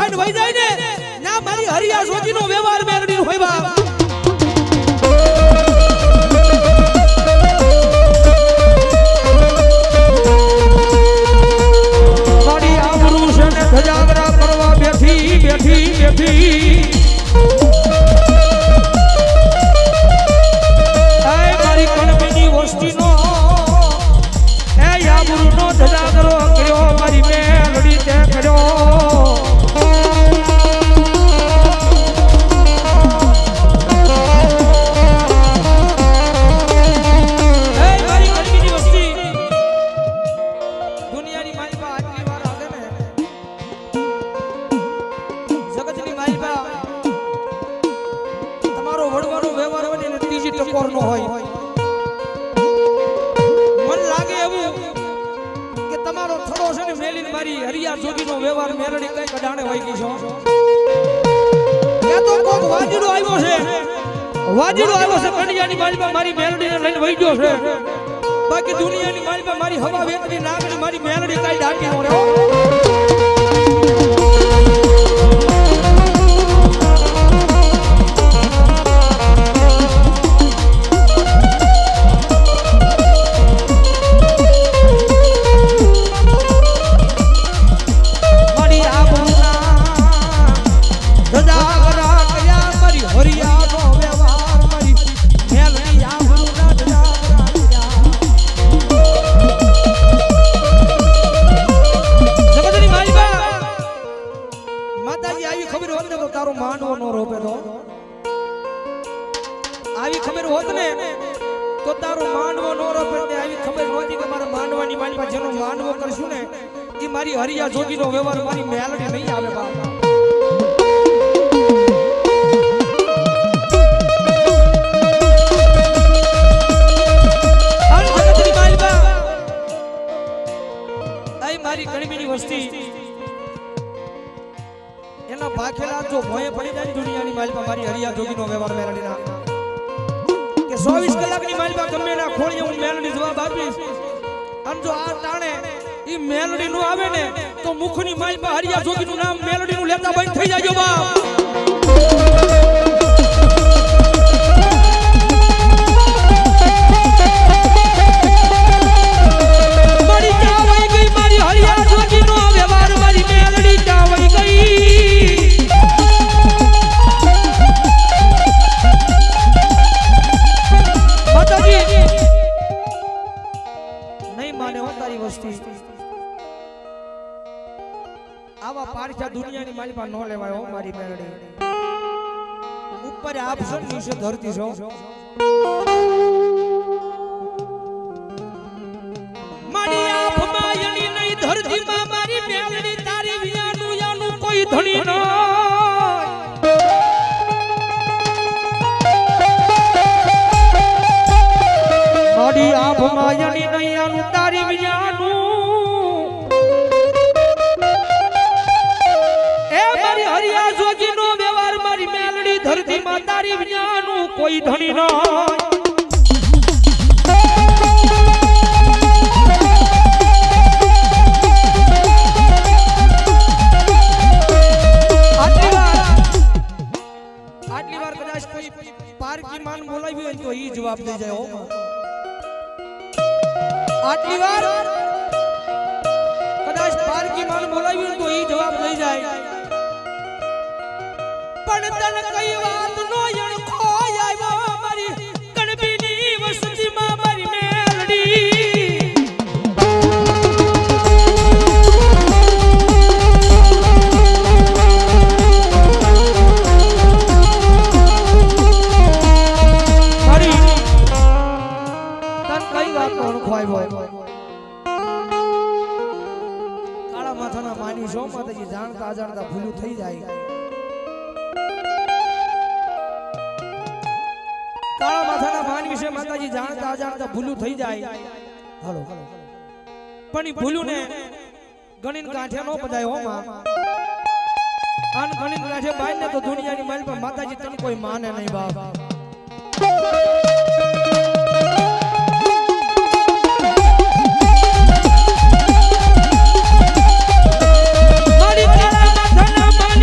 ખાઈને વહી જાય ને ના મારી હરિયા સોજીનો વ્યવહાર મેળવી હોય બા મારી આબરૂ છે ને ધજાગરા કરવા બેઠી બેઠી બેઠી એ મારી કણબીની વસ્તીનો એ આબરૂનો ધજાગરો કર્યો મારી મેલડી તે કર્યો ટકોરનો હોય મન લાગે એવું કે તમારો થડો છે ને મેલીને મારી હરિયા જોગીનો વ્યવહાર મેરડી કઈ કઢાણે હોય ગઈ છો કે તો કોક વાજીડો આવ્યો છે કડિયાની માલપા મારી મેરડીને લઈને વઈ ગયો છે બાકી દુનિયાની માલપા મારી હવા વેતની નાગણી મારી મેરડી કઈ ડાકી નો રહ્યો આવી ખબર હોત ને તો તારો માંડવો નો રોપે આવી ખબર હોતી કે મારા માંડવાની માલપા જેનો માંડવો કરશું ને એ મારી હરિયા જોગીનો વ્યવહાર મારી મેલડી નહીં આવે બાપા મારી કણબીની વસ્તી એના ભાખેલા જો ભોય પડી જાય દુનિયાની માલપા મારી હરિયા જોગીનો વ્યવહાર મેલડીના કે 24 કલાકની માલપા ગમે ના ખોળીએ હું મેલડી જવાબ આપીશ અને જો આ તાણે ઈ મેલડી નો આવે ને તો મુખની માલપા હરિયા જોગીનું નામ મેલડીનું લેતા બંધ થઈ જાજો બાપ આવા પારખા દુનિયાની માલપા નો લેવાય હો મારી મેલડી ઉપર આપશો નીચે ધરતી છો મારી આંખ માયની નહીં ધરતી માં મારી મેલડી તારી વિયાનું યાનું કોઈ ધણી ન મારી આંખ માયની નહીં યાનું તારી વિયાનું હરિયા જોગીનો વ્યવહાર મારી મેલડી ધરતી માં તારી વિનાનું કોઈ ધણી ન આટલી વાર કદાચ કોઈ પારકી માન બોલાવી હોય તો ઈ જવાબ દઈ જાય હો આટલી વાર કદાચ પારકી માન બોલાવી હોય તો ઈ જવાબ દઈ જાય પણ તને કઈ વાત નો અણખો આવ્યો મારી કણબીની વસ્તીમાં મારી મેલડી મારી તને કઈ વાત નો અણખો આવ્યો કાળા માથાના માની છો માતાજી જાણતા અજાણતા ભૂલું થઈ જાય કાળા માથાના માન વિશે માતાજી જાણતા અજાણતા ભૂલું થઈ જાય હાલો પણ ઈ ભૂલું ને ગણીન કાંઠે નો પજાય હો માં આન ગણીન કાંઠે બાઈ ને તો દુનિયાની માલ પર માતાજી તને કોઈ માને નહીં બાપ મારી કાળા માથાના માન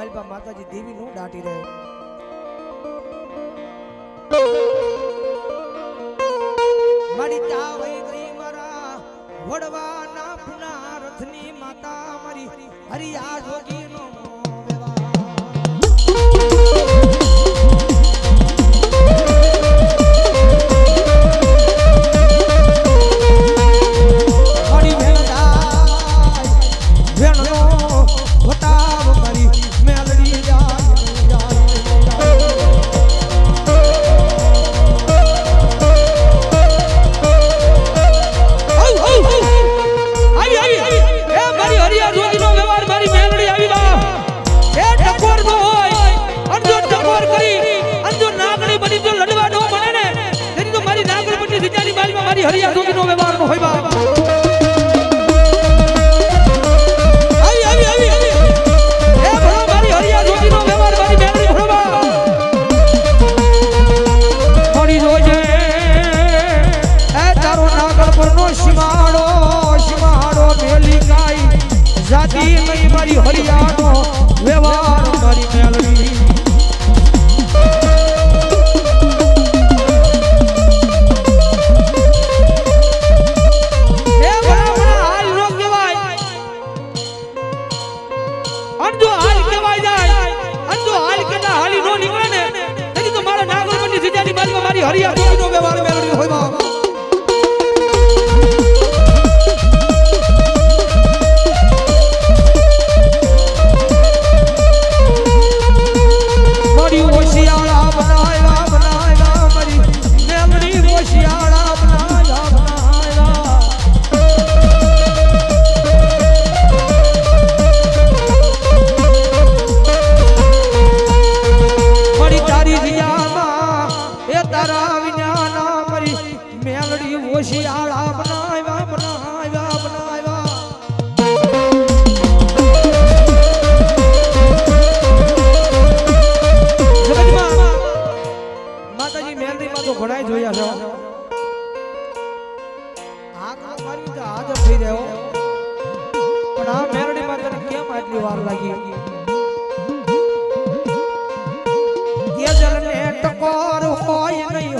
માલપા માતાજી દેવી નો દાટી રહે મારી ચાવઈ ગઈ મારા વડવાના પુના રથની માતા મારી હરિયા જોગીનો હરિયા જોગીનો વ્યવહાર નો હોય બા આવી એ ભલો મારી હરિયા જોગીનો વ્યવહાર મારી બેનડી ભલો બા મારી જોજે એ તારો નાગર પરનો સીમાડો મેલી કાઈ જાતી નહીં મારી હરિયાનો વ્યવહાર મારી મેલડી હરિયા જોગીનો વ્યવહાર મેળવી હોય બા મારી હોશિયાળા બનાવ્યા મારી મેમરી હોશિયાળા બનાવ્યા મારી તારી જીયામાં એ તારા વિનાના મરી મેલડી હોશિયાળા બનાવ્યા માતાજી મેલડીમાં તો ઘણાય જોયા છે આ મારી તો હાજર થઈ રહ્યો પણ આ મેલડીમાં તને કેમ આટલી વાર લાગી જલને ટકોર હોય નહીં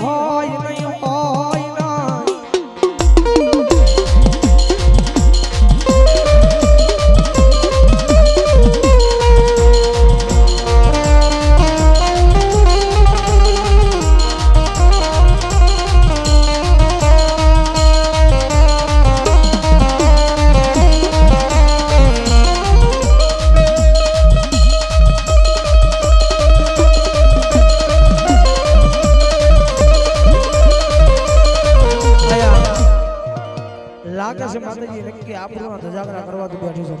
લાગે છે માતાજી નક્કી આપણો ધજાગરા કરવા તો બેઠી છે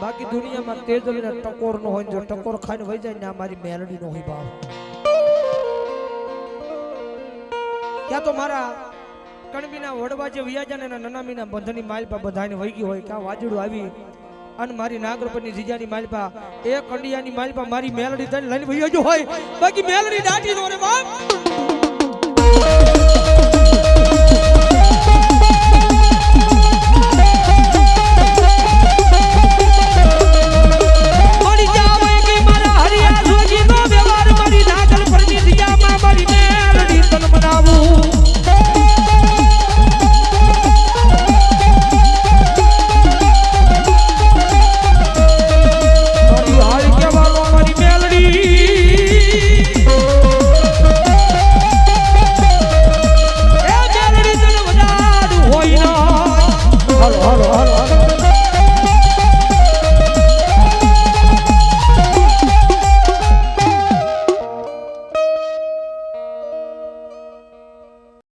બાકી દુનિયામાં તેજલ ને ટકોર નો હોય જો ટકોર ખાઈને વઈ જાય ને આ મારી મેલડી નો હોય બાપ ક્યાં તો મારા કણબીના વડવા જે વિયાજાને નનામીના બંધની માલપા બધાને વઈ ગઈ હોય ક્યાં વાજડું આવી અને મારી નાગરપરની જીજાની માલપા એ કંડિયાની માલપા મારી મેલડી લઈને વઈ ગયો હોય બાકી મેલડી દાટી નો રે બાપ